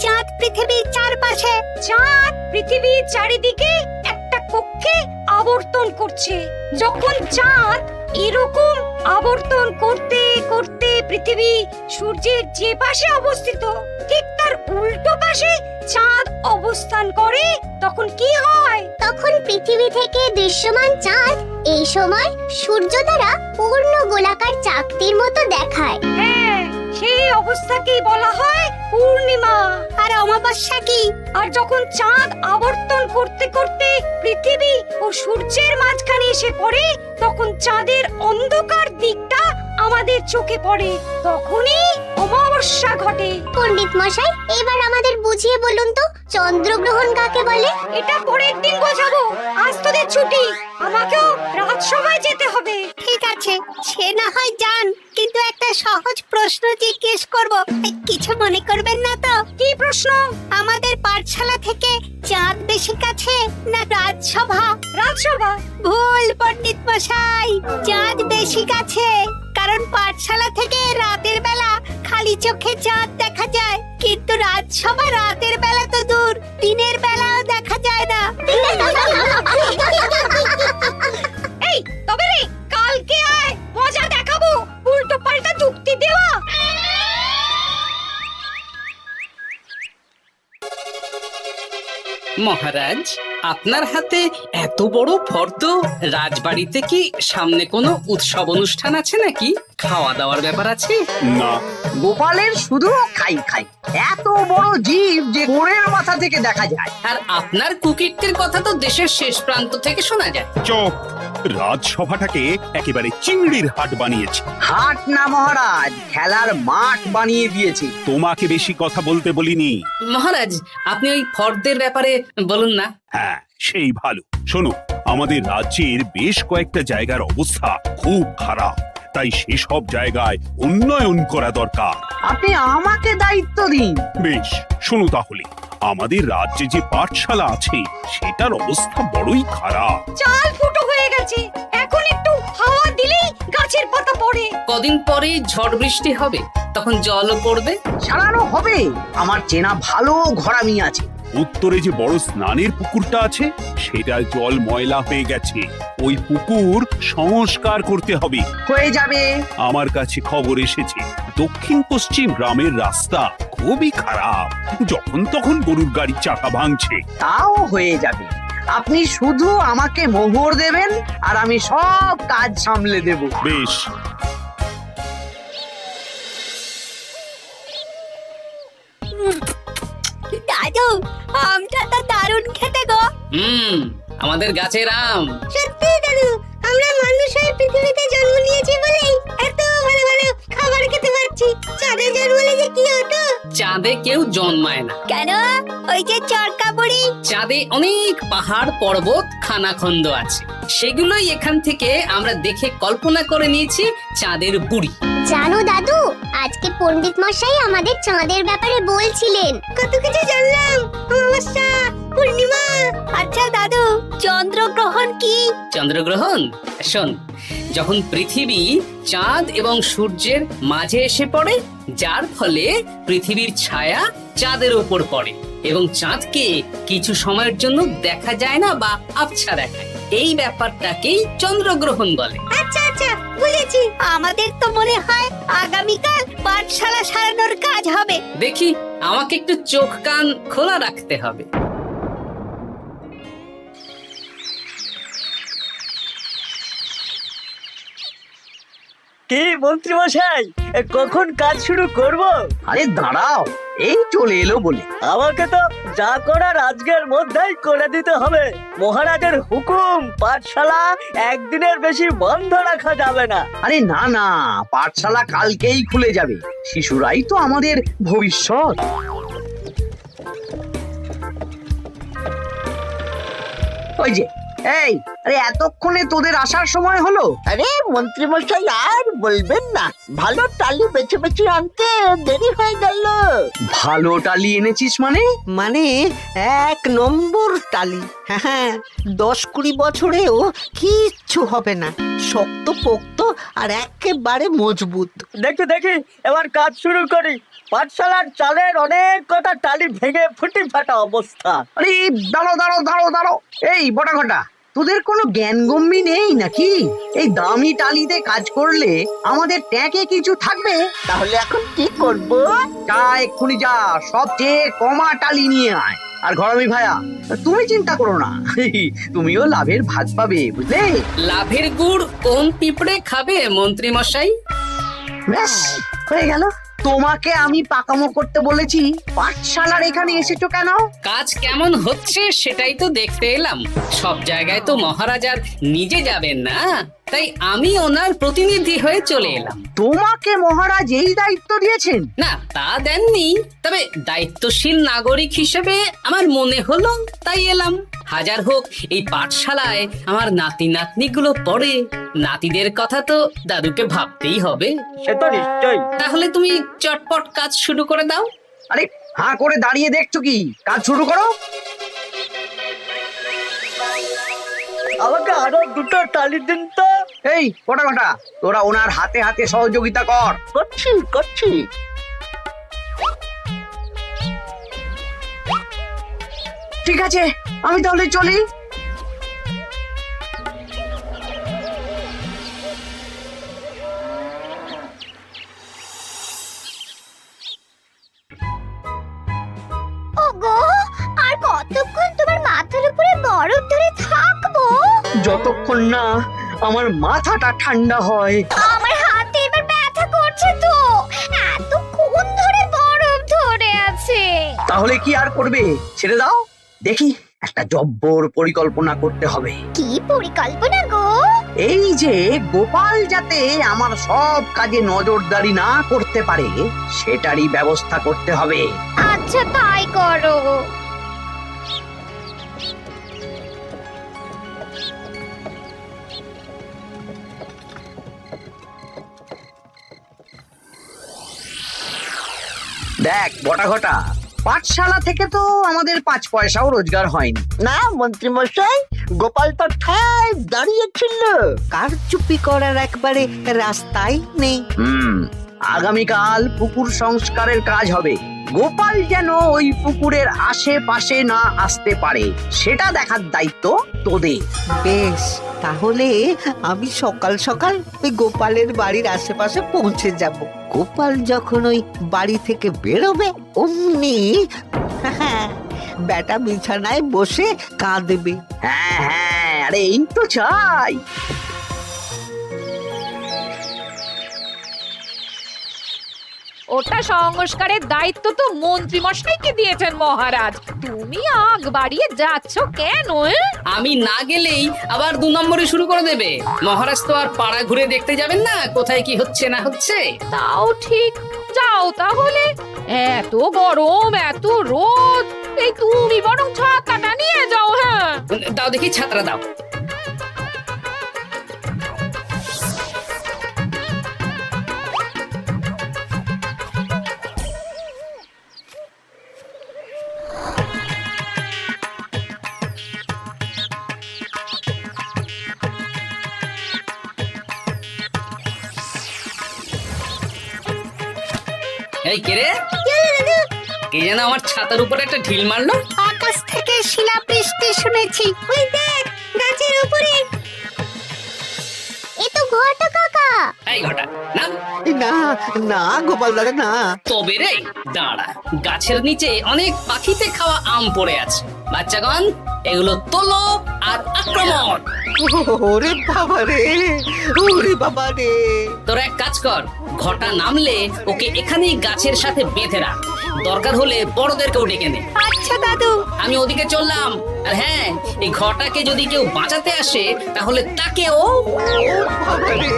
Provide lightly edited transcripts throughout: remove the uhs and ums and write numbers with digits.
চাঁদ পৃথিবীর চারপাশে। চাঁদ পৃথিবীর চারিদিকে একটা কক্ষে আবর্তন করছে। যখন চাঁদ এরকম আবর্তন করতে করতে পৃথিবী সূর্যের যে পাশে অবস্থিত ঠিক তার উল্টো পাশে চাঁদ অবস্থান করে, তখন কি হয়? তখন পৃথিবী থেকে দৃশ্যমান চাঁদ এই সময় সূর্য দ্বারা পূর্ণ গোলাকার চাকতির মতো দেখায়। হ্যাঁ, সেই অবস্থাকেই বলা হয় পূর্ণিমা। আর অমাবস্যা কি? আর যখন চাঁদ আবর্তন করতে করতে পৃথিবী ও সূর্যের মাঝখানে এসে পড়ে, তখন চাঁদের অন্ধকার দিকটা আমাদের চোখে পড়ে, তখনই অমাবস্যা ঘটে। পণ্ডিত মশাই, এবার আমাদের বুঝিয়ে বলুন তো চন্দ্রগ্রহণ কাকে বলে? এটা পরের দিন বোঝাবো, আজ তোদের ছুটি, আমাকেও রাজসভায় যেতে হবে। ঠিক আছে, সে না হয় যান, কিন্তু একটা সহজ প্রশ্ন জিজ্ঞেস করব, কিছু মনে করবেন না তো? কি প্রশ্ন? আমাদের পাঠশালা থেকে চাঁদ বেশি কাছে না রাজসভা? রাজসভা? ভুল পণ্ডিত মশাই, চাঁদ বেশি কাছে, কারণ পাঠশালা থেকে রাতের বেলা খালি চোখে চাঁদ দেখা যায়, কিন্তু রাজসভা রাতের বেলা তো দূর, দিনের বেলাও দেখা যায় না। এই তবে রে, কালকে আয়, মজা দেখাবো, উল্টো পাল্টা যুক্তি দেওয়া। মহারাজ, আপনার হাতে এত বড় ফর্দ, রাজবাড়িতে কি সামনে কোনো উৎসব অনুষ্ঠান আছে নাকি? খাওয়া দাওয়ার ব্যাপার আছে? না, গোপালের শুধু খাই খাই, এত বড় জীব যে গোড়ের মাথা থেকে দেখা যায়। আর আপনার কুকীর্তির কথা তো দেশের শেষ প্রান্ত থেকে শোনা যায়। চুপ! রাজসভাটাকে একেবারে চিংড়ির হাট বানিয়েছে। হাট না মহারাজ, খেলার মাঠ বানিয়ে দিয়েছে। তোমাকে বেশি কথা বলতে বলিনি। মহারাজ, আপনি ওই ফর্দের ব্যাপারে বলুন না। হ্যাঁ, সেই ভালো। শোনো, আমাদের রাজ্যের বেশ কয়েকটা জায়গার অবস্থা খুব খারাপ, তাই সেসব জায়গায় উন্নয়ন করা দরকার। আপনি আমাকে দায়িত্ব দিন। বেশ, শোনো তাহলে, আমাদের রাজ্যে যে পাঠশালা আছে সেটার অবস্থা বড়ই খারাপ। চাল ফুটো হয়ে গেছে, এখন একটু হাওয়া দিলেই গাছের পাতা পড়ে। কদিন পরেই ঝড় বৃষ্টি হবে, তখন জলও পড়বে। সারানো হবে, আমার চেনা ভালো ঘরামি আছে। উত্তরে যে বড় স্নানের পুকুরটা আছে সেটার জল ময়লা হয়ে গেছে, ওই পুকুর সংস্কার করতে হবে। হয়ে যাবে। আমার কাছে খবর এসেছে দক্ষিণ পশ্চিম গ্রামের রাস্তা খুবই খারাপ, যখন তখন গরুর গাড়ির চাকা ভাঙছে। তাও হয়ে যাবে, আপনি শুধু আমাকে মোহর দেবেন আর আমি সব কাজ সামলে দেব। বেশ, দাদু, আমটা তো দারুণ খেতে গো। আমাদের গাছের আম। সত্যি দাদু, আমরা মানুষ হয়ে পৃথিবীতে জন্ম নিয়েছি বলেই এত ভালো ভালো খাবার খেতে পারছি। চাঁদে জন্মলে যে কি হতো? চাঁদে কেউ জন্মায় না। কেন? ওই যে চরকা বুড়ি। চাঁদে অনেক পাহাড় পর্বত খানাখন্দ আছে, সেগুলোই এখান থেকে আমরা দেখে কল্পনা করে নিয়েছি চাঁদের বুড়ি। জানো দাদু, আজকে পণ্ডিত মশাই আমাদের চাঁদের ব্যাপারে বলছিলেন। কত কিছু জানলাম। অমাবস্যা, পূর্ণিমা। আচ্ছা দাদু, চন্দ্রগ্রহণ কি? চন্দ্রগ্রহণ? শোন, যখন পৃথিবী চাঁদ এবং সূর্যের মাঝে এসে পড়ে, যার ফলে পৃথিবীর ছায়া চাঁদের উপর পড়ে এবং চাঁদকে কিছু সময়ের জন্য দেখা যায় না বা আবছা দেখায়, এই ব্যাপারটাকেই চন্দ্রগ্রহণ বলে। আচ্ছা আচ্ছা, বুঝেছি। আমাদের তো মনে হয় আগামীকাল পাঠশালা সারানোর কাজ হবে। দেখি, আমাকে একটু চোখ কান খোলা রাখতে হবে। কি মন্ত্রী মশাই, কখন কাজ শুরু করব? আরে দাঁড়াও, এই চলে এলো বলে। আমাকে তো যা করার আজকের মধ্যেই করে দিতে হবে। মহারাজের হুকুম, পাঠশালা একদিনের বেশি বন্ধ রাখা যাবে না। আরে না না, পাঠশালা কালকেই খুলে যাবে, শিশুরাই তো আমাদের ভবিষ্যৎ। ওই যে, এই, আরে এতক্ষণে তোদের আসার সময় হলো? আরে মন্ত্রী মশাই, আর বলবেন না, ভালো টালি বেছে বেছে আনতে দেরি হয়ে গেল। ভালো টালি এনেছিস মানে? মানে 1 নম্বর টালি। হ্যাঁ, 10-20 বছরেও কিচ্ছু হবে না, শক্ত পোক্ত আর একেবারে মজবুত। দেখি দেখি, এবার কাজ শুরু করি। পাঠশালার চালের অনেক কটা টালি ভেঙে ফুটি ফাটা অবস্থা। আরে দাঁড়ো দাঁড়ো দাঁড়ো দাঁড়ো, এই বটা ঘটা, তোদের কোনো জ্ঞানগম্যি নেই নাকি? এই দামি টালিতে কাজ করলে আমাদের ট্যাঁকে কিছু থাকবে? তাহলে এখন কি করব? যা এক্ষুনি যা, সবচেয়ে কমা টালি নিয়ে আয়। আর ঘরামি ভাইয়া, তুমি চিন্তা করো না, তুমিও লাভের ভাগ পাবে, বুঝলে? লাভের গুড় কোন পিঁপড়ে খাবে মন্ত্রী মশাই? ব্যাস হয়ে গেল। তোমাকে আমি পাকামো করতে বলেছি, পাঠশালার এখানে এসেছো কেন? কাজ কেমন হচ্ছে সেটাই তো দেখতে এলাম। সব জায়গায় তো মহারাজ আর নিজে যাবেন না, তাই আমি ওনার প্রতিনিধি হয়ে চলে এলাম। তোমাকে মহারাজ এই দায়িত্ব দিয়েছেন? না, তা দেননি, তবে দায়িত্বশীল নাগরিক হিসেবে আমার মনে হলো তাই এলাম। হাজার হোক এই পাঠশালায় আমার নাতি নাতনিগুলো পড়ে, নাতিদের কথা তো দাদুকে ভাবতেই হবে। সে তো নিশ্চয়ই। তাহলে তুমি চটপট কাজ শুরু করে দাও। আরে হাঁ করে দাঁড়িয়ে দেখছো কি? কাজ শুরু করো। আমাকে আরো দুটো টালি দিন তো। এই কটা কটা, তোরা ওনার হাতে হাতে সহযোগিতা কর। করছি করছি। ঠিক আছে, আমি তাহলে চলি। ওগো, আর কতক্ষণ তোমার মাথার উপরে বরফ ধরে থাকবো? যতক্ষণ না আমার মাথাটা ঠান্ডা হয়। আমার হাতে এবার ব্যথা করছে তো, এতক্ষণ ধরে বরফ ধরে আছে। তাহলে কি আর করবে, ছেড়ে দাও। দেখি একটা জব্বর পরিকল্পনা করতে হবে। কি পরিকল্পনা গো? এই যে গোপাল যাতে আমার সব কাজে নজরদারি না করতে পারে, সেটারই ব্যবস্থা করতে হবে। আচ্ছা তাই করো। দেখ বটা ঘটা, পাঠশালা থেকে তো আমাদের 5 পয়সাও রোজগার হয়নি। না মন্ত্রী মশাই, গোপাল তো ঠাই দাঁড়িয়েছিল, কারচুপি করার একবারে রাস্তাই নেই। আগামীকাল পুকুর সংস্কারের কাজ হবে। গোপাল যেন ওই পুকুরের আশেপাশে না আসতে পারে, সেটা দেখার দায়িত্ব তোদের। বেশ, তাহলে আমি সকাল সকাল ওই গোপালের বাড়ির আশেপাশে পৌঁছে যাব। গোপাল যখন ওই বাড়ি থেকে বেরোবে অমনি বেটা বিছানায় বসে কাঁদবে। হ্যাঁ হ্যাঁ, আরে এই তো চাই। ওটা সংস্কারের দায়িত্ব তো মন্ত্রী মশাইকে দিয়েছেন মহারাজ। তুমি আগ বাড়িয়ে যাচ্ছ কেন? আমি না গেলেই আবার 2 নম্বরে শুরু করে দেবে। মহারাজ তো আর পাড়া ঘুরে দেখতে যাবেন না কোথায় কি হচ্ছে না হচ্ছে। তাও ঠিক, যাও তাহলে। এত গরম, এত রোদ, এই তুমি বরং ছাতাটা নিয়ে যাও। হ্যাঁ, দাও দেখি ছাত্রা দাও। এই কে রে? কে যেন আমার ছাতার উপরে একটা ঢিল মারলো? আকাশ থেকে শিলাবৃষ্টি শুনেছি। ওই দেখ, গাছের উপরে। এ তো ঘটা কাকা। এই ঘটা না, না না গোপাল দাদা না। তবে রে দাঁড়া, গাছের নিচে অনেক পাখিতে খাওয়া আম পড়ে আছে। বাচ্চাগণ, এগুলো তোলো আর আক্রমণ। ওরে বাবা রে, ওরে বাবা রে। তোরা এক কাজ কর, ঘটা নামলে ওকে এখানেই গাছের সাথে বেঁধে রাখ। দরকার হলে বড়দেরকেও ডেকে নে। আচ্ছা দাদু। আমি ওদিকে চললাম। আর হ্যাঁ, এই ঘটাকে যদি কেউ বাঁচাতে আসে তাহলে তাকেও। বাবা রে,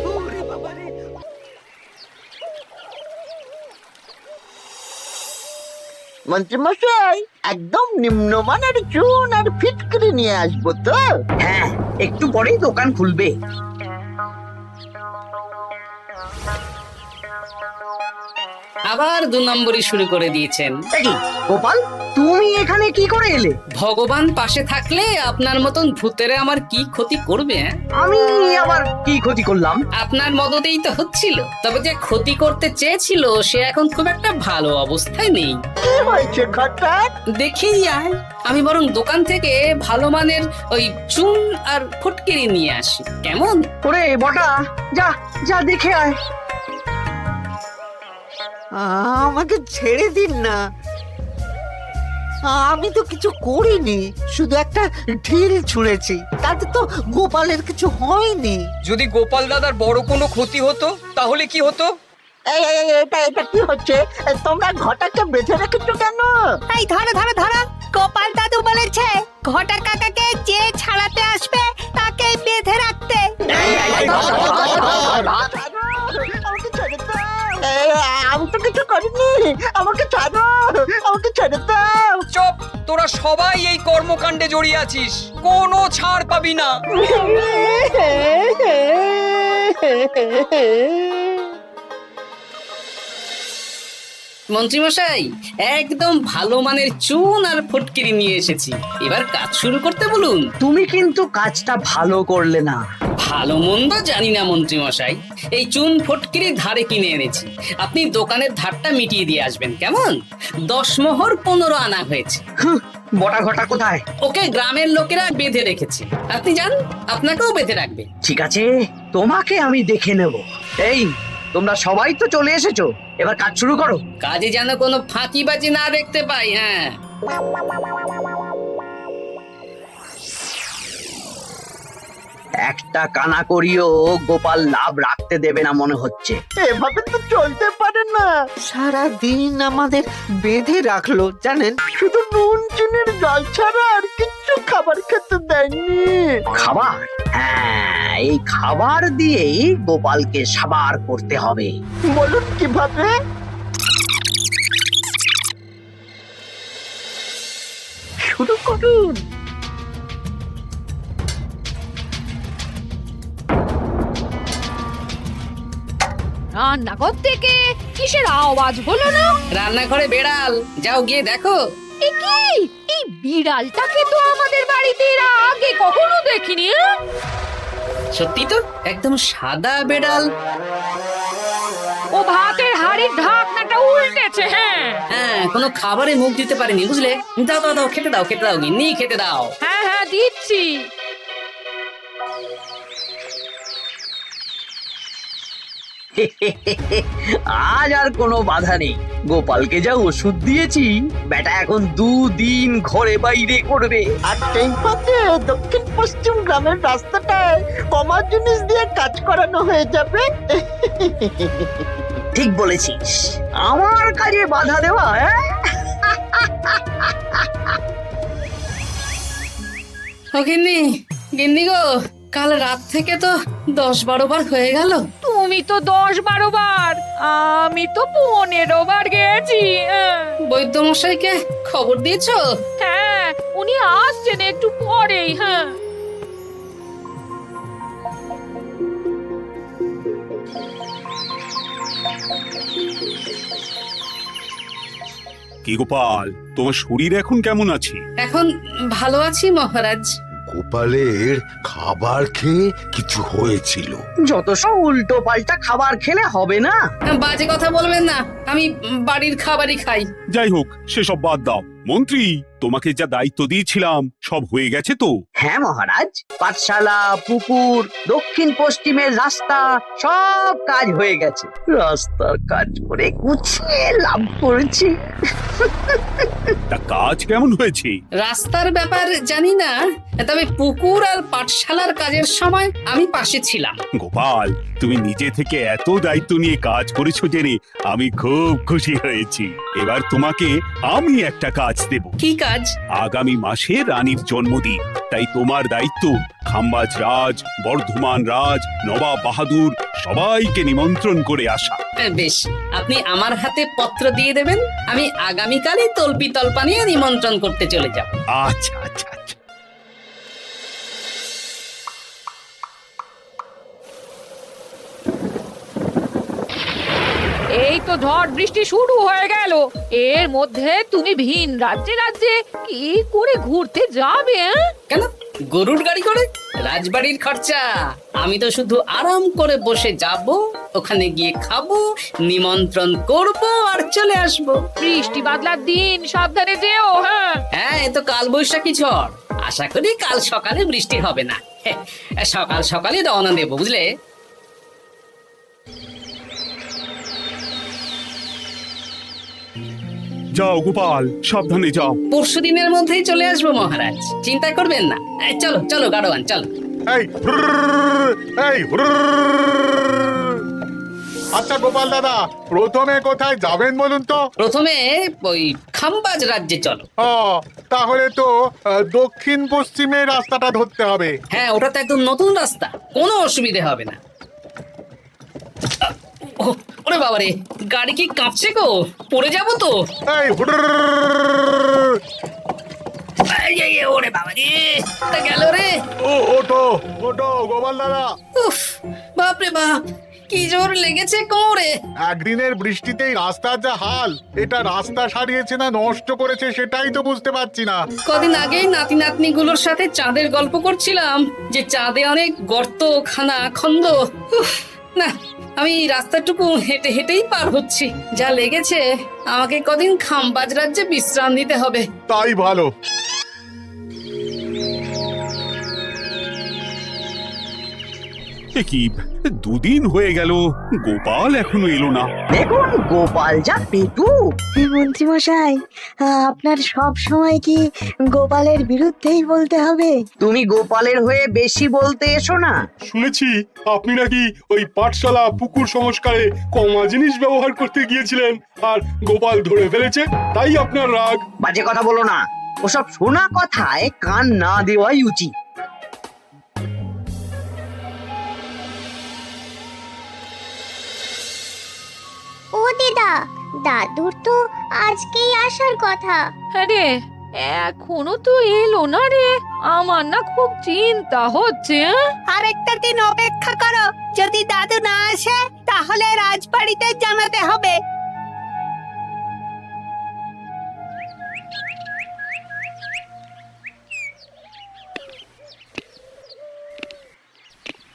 ওরে বাবা রে। মন্ত্রী মশাই, একদম নিম্নমানের চুন আর ফিটকিরি নিয়ে আসবো তো? হ্যাঁ, একটু পরেই দোকান খুলবে। আবার 2 নম্বরই শুরু করে দিয়েছেন। এ কি গোপাল, তুমি এখানে কি করে এলে? ভগবান পাশে থাকলে আপনার মতন ভূতেরা আমার কি ক্ষতি করবে? আমি আবার কি ক্ষতি করলাম? আপনার মদতেই তো হচ্ছিল, তবে যে ক্ষতি করতে চেয়েছিল সে এখন খুব একটা ভালো অবস্থায় নেই। কি হয়েছে ঘটা? দেখেই আয়, আমি বরং দোকান থেকে ভালো মানের ওই চুন আর ফটকিরি নিয়ে আসি, কেমন? ওরে বটা, যা যা দেখে আয়। আমাকে ছেড়ে দিন না, আমি তো কিছু করিনি, শুধু একটা ঢিল ছুঁড়েছি, তাতে তো গোপালের কিছু হয়নি। যদি গোপাল দাদার বড় কোনো ক্ষতি হতো তাহলে কি হতো? এটা কি হচ্ছে? তোমরা ঘটাকে বেঁধে রেখেছো কেন? এই ধরো ধরো ধরো, গোপাল দাদু বলেছে ঘটা কাকাকে যে ছাড়াতে আসবে তাকে বেঁধে রাখতে। আমাকে ছেড়ে দাও। আমি তো কিছু করিনি, আমাকে ছাড়ো, আমাকে ছেড়ে দাও। চুপ, তোরা সবাই এই কর্মকাণ্ডে জড়িয়ে আছিস, কোনো ছাড় পাবি না। মন্ত্রীমশাই, একদম ভালো মানের চুন আর ফটকিরি নিয়ে এসেছি, এবার কাজ শুরু করতে বলুন। তুমি কিন্তু কাজটা ভালো করলে না। ভালো মন্দ জানি না মন্ত্রীমশাই, এই চুন ফটকিরি ধারে কিনে এনেছি, আপনি দোকানের ধারটা মিটিয়ে দিয়ে আসবেন, কেমন? 10 মোহর 15 আনা হয়েছে। বটা ঘটা কোথায়? ওকে গ্রামের লোকেরা বেঁধে রেখেছে, আপনি যান, আপনাকেও বেঁধে রাখবে। ঠিক আছে, তোমাকে আমি দেখে নেব। এই, তোমরা সবাই তো চলে এসেছো, এবার কাজ শুরু করো। কাজে যেন কোনো ফাঁকিবাজি না দেখতে পাই। হ্যাঁ, একটা কানা করিও গোপাল লাভ রাখতে দেবে না মনে হচ্ছে। এভাবে তো চলতে পারে না। সারা দিন আমাদের বেঁধে রাখলো জানেন। শুধু নুন চিনির জল ছাড়া আর কিচ্ছু খাবার খেতে দেয়নি। খাবার? হ্যাঁ, এই খাবার দিয়েই গোপালকে সাবার করতে হবে। বলুন কিভাবে? শুরু করুন। রান্নাঘর থেকে কিসের আওয়াজ হলো না? রান্নাঘরে বেড়াল, যাও গিয়ে দেখো। এ কি, এই বিড়ালটাকে তো আমাদের বাড়িতে এর আগে কখনো দেখিনি। সত্যি তো, একদম সাদা বেড়াল। ও ভাতের হাড়ির ঢাকনাটা উল্টেছে। হ্যাঁ হ্যাঁ, কোনো খাবারে মুখ দিতে পারেনি, বুঝলে? দাও দাও দাও, খেতে দাও, খেতে দাও, গিন্নি খেতে দাও। হ্যাঁ হ্যাঁ, দিচ্ছি। আজ আর কোনো বাধা নেই। গোপালকে যা ওষুধ দিয়েছি, বেটা এখন 2 দিন ঘরে বাইরে করবে। আর সেই পথে দক্ষিণ পশ্চিম গ্রামের রাস্তাটায় কমা জিনিস দিয়ে কাজ করানো হয়ে যাবে। ঠিক বলেছিস, আমার কাজে বাধা দেওয়া। ও গিন্নি, গিন্নি গো, কাল রাত থেকে তো 10-12 বার হয়ে গেল। তুমি তো 10-12 বার, আমি তো 15 বার গেছি। বৈদ্যমশাইকে খবর দিয়েছো? হ্যাঁ, উনি আসছেন একটু পরেই। হ্যাঁ, কি গোপাল, তোমার শরীর এখন কেমন আছে? এখন ভালো আছি মহারাজ। গোপালের খাবার খেয়ে কিছু হয়েছিল। যত সব উল্টো পাল্টা খাবার খেলে হবে না। বাজে কথা বলবেন না, আমি বাড়ির খাবারই খাই। যাই হোক, সেসব বাদ দাও। মন্ত্রী, তোমাকে যা দায়িত্ব দিয়েছিলাম সব হয়ে গেছে তো? হ্যাঁ মহারাজ, পাঠশালা, পুকুর, দক্ষিণ পশ্চিমের রাস্তা সব কাজ হয়ে গেছে। রাস্তার কাজ করে গুছিয়ে লাভ করেছি। তা কাজ কেমন হয়েছে? রাস্তার ব্যাপার জানি না, তবে পুকুর আর পাঠশালার কাজের সময় আমি পাশে ছিলাম। গোপাল, তুমি নিজে থেকে এত দায়িত্ব নিয়ে কাজ করেছো জেনে আমি খুব খুশি হয়েছি। এবার তোমাকে আমি একটা কাজ দেব। কি কাজ? আগামী মাসে রানীর জন্মদিন, তাই তোমার দায়িত্ব খাম্বাজ রাজ, বর্ধমান রাজ, নবাব বাহাদুর সবাইকে নিমন্ত্রণ করে আসা। বেশ, আপনি আমার হাতে পত্র দিয়ে দেবেন, আমি আগামীকালই তল্পি তল্পা নিয়ে নিমন্ত্রণ করতে চলে যাব। আচ্ছা আচ্ছা আচ্ছা। এই তো ঝড় বৃষ্টি শুরু হয়ে গেল, এর মধ্যে তুমি ভিন রাজ্যে রাজ্যে কি করে ঘুরতে যাবে? কেন গরুর গাড়ি করে? রাজবাড়ির খরচা। আমি তো শুধু আরাম করে বসে যাব, ওখানে গিয়ে খাবো, নিমন্ত্রণ করব আর চলে আসব। বৃষ্টি বাদলার দিন, সাবধানে যেও। হ্যাঁ হ্যাঁ, এ তো কাল বৈশাখী ঝড়। আশা করি কাল সকালে বৃষ্টি হবে না। সকাল সকালে রওনা দেব, বুঝলে? যাও গোপাল, সাবধানে যাও। পরশু দিনের মধ্যেই চলে আসবো মহারাজ, চিন্তা করবেন না। চলো চলো গাড়োয়ান, চলো। আচ্ছা গোপাল দাদা, প্রথমে কোথায় যাবেন বলুন তো? প্রথমে ওই খাম্বাজ রাজ্যে চলো। তাহলে তো দক্ষিণ পশ্চিমে রাস্তাটা ধরতে হবে। হ্যাঁ, ওটা তো একদম নতুন রাস্তা, কোনো অসুবিধে হবে না। ওরে বাবা রে, গাড়ি কি কাঁপছে গো, পড়ে যাবো তো। ওরে বাবা রে, গেল রে। ওটো ওটো গোপাল দাদা। উফ, বাপরে বাপ, কি জোর লেগেছে কোমরে। একদিনের বৃষ্টিতেই রাস্তার যা হাল, এটা রাস্তা সারিয়েছে না নষ্ট করেছে সেটাই তো বুঝতে পারছি না। কদিন আগেই নাতি নাতনি গুলোর সাথে চাঁদের গল্প করছিলাম যে চাঁদে অনেক গর্ত, খানা, খন্দ। উফ, না, আমি রাস্তাটুকু হেঁটে হেঁটেই পার হচ্ছি। যা লেগেছে, আমাকে কদিন খাম্বাজ রাজ্যে বিশ্রাম নিতে হবে। তাই ভালো। কি দুদিন হয়ে গেল, গোপাল এখনো এলো না। দেখুন গোপাল যা পেটু। মন্ত্রী মশাই, আপনার সব সময় কি গোপালের বিরুদ্ধেই বলতে হবে? তুমি গোপালের হয়ে বেশি বলতে এসো না। শুনেছি আপনি নাকি ওই পাঠশালা পুকুর সংস্কারে কমা জিনিস ব্যবহার করতে গিয়েছিলেন, আর গোপাল ধরে ফেলেছে, তাই আপনার রাগ। বাজে কথা বলো না, ওসব শোনা কথায় কান না দেওয়াই উচিত। ও দিদা, দাদুর তো আজকেই আসার কথা। আরে এখনো তো এলো না রে, আমার না খুব চিন্তা হচ্ছে। আরেকটা দিন অপেক্ষা করো, যদি দাদু না আসে তাহলে রাজবাড়িতে জানাতে হবে।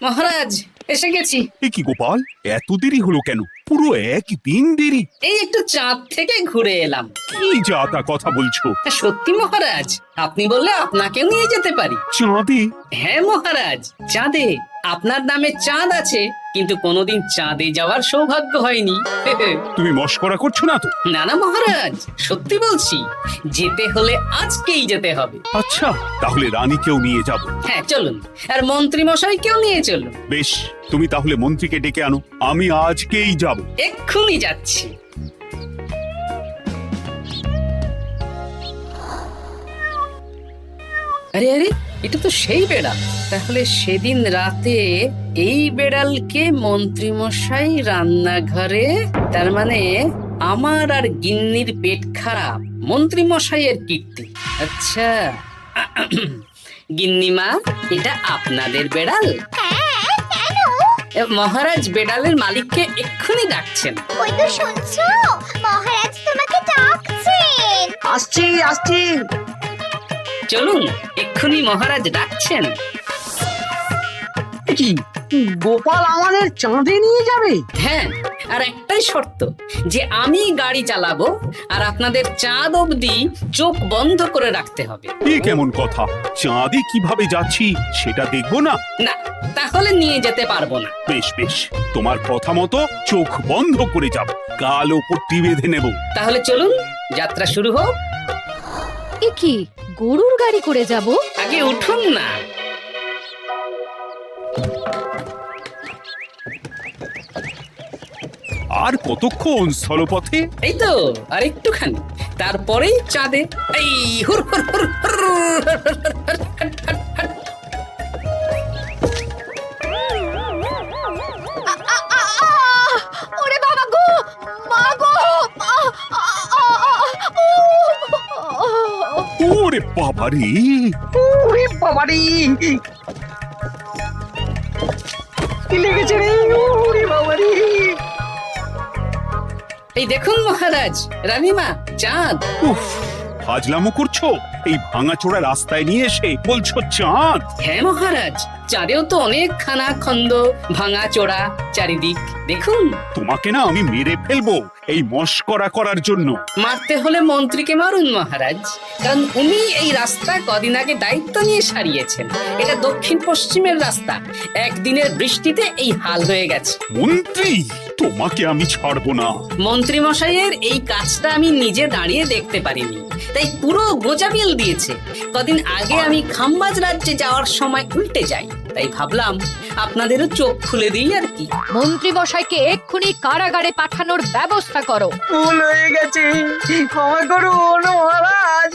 মহারাজ, এসে গেছি। এ কি গোপাল, এত দেরি হলো কেন? পুরো একদিন দেরি। এই একটু চাঁদ থেকে ঘুরে এলাম। কি যা তা কথা বলছো? সত্যি মহারাজ, আপনি বললে আপনাকেও নিয়ে যেতে পারি। চাঁদে? হ্যাঁ মহারাজ, চাঁদে। আপনার নামে চাঁদ আছে, কিন্তু কোনোদিন চাঁদে যাওয়ার সৌভাগ্য হয়নি। তুমি মস্করা করছো না তো? না না মহারাজ, সত্যি বলছি, যেতে হলে আজকেই যেতে হবে। আচ্ছা, তাহলে রানীকেও নিয়ে যাব। হ্যাঁ চলুন, আর মন্ত্রী মশাইকেও নিয়ে চলুন। বেশ, তুমি তাহলে মন্ত্রীকে ডেকে আনো, আমি আজকেই যাব। এক্ষুনি যাচ্ছি। আরে আরে, এটা তো সেই বেড়াল। তাহলে সেদিন রাতে এই বেড়ালকে মন্ত্রী মশাই রান্নাঘরে, তার মানে আমার আর গিন্নির পেট খারাপ, মন্ত্রী মশাইয়ের কীর্তি। আচ্ছা, গিন্নিমা, এটা আপনাদের বেড়াল? মহারাজ বেড়ালের মালিককে এক্ষুনি ডাকছেন। ওই তো শুনছো, মহারাজ তোমাকে ডাকছেন। আসছি আসছি। চলুন, এক্ষুনি মহারাজ ডাকছেন। কি গোপাল আমাদের চাঁদে নিয়ে যাবে? হ্যাঁ, আর একটাই শর্ত, যে আমি গাড়ি চালাবো আর আপনাদের চাঁদ অবধি চোখ বন্ধ করে রাখতে হবে। এ কেমন কথা? চাঁদে কিভাবে যাচ্ছি সেটা দেখবো না? না, তাহলে নিয়ে যেতে পারবো না। বেশ বেশ, তোমার কথা মতো চোখ বন্ধ করে যাব, কালো পট্টি বেঁধে নেব। তাহলে চলুন, যাত্রা শুরু হোক। এ কি, গরুর গাড়ি করে যাব? আগে উঠুন না। আর কতক্ষণ স্থলপথে? এই তো আর একটুখানি, তারপরেই চাঁদে। এই হুর হুর হুর হুর, ওরে বাবা গো, মা গো, ওরে বাবারে, ওরে বাবারে, কি লেগেছে রে? ওরে বাবারে। এই দেখুন মহারাজ, রানীমা, চাঁদ। উফ, ফাজলামো করছো? এই ভাঙাচোরা রাস্তায় নিয়ে এসে বলছো চাঁদ? হ্যাঁ মহারাজ, চাঁদেও তো অনেক খানা খন্দ, ভাঙা চোরা চারিদিক। দেখুন। তোমাকে না আমি মেরে ফেলবো এই মস্করা করার জন্য। মারতে হলে মন্ত্রীকে মারুন মহারাজ, কারণ উনি এই রাস্তা কদিন আগে দায়িত্ব নিয়ে সারিয়েছেন। এটা দক্ষিণ পশ্চিমের রাস্তা, একদিনের বৃষ্টিতে এই হাল হয়ে গেছে। মন্ত্রী, তোমাকে আমি ছাড়বো না। মন্ত্রী মশাইয়ের এই কাজটা আমি নিজে দাঁড়িয়ে দেখতে পারিনি, তাই পুরো গোজামিল দিয়েছে। কদিন আগে আমি খাম্বাজ রাজ্যে যাওয়ার সময় উল্টে যাই, তাই ভাবলাম আপনাদেরও চোখ খুলে দিই আর কি। মন্ত্রী মশাইকে এক্ষুনি কারাগারে পাঠানোর ব্যবস্থা করো। ভুল হয়ে গেছে, ক্ষমা করুন মহারাজ।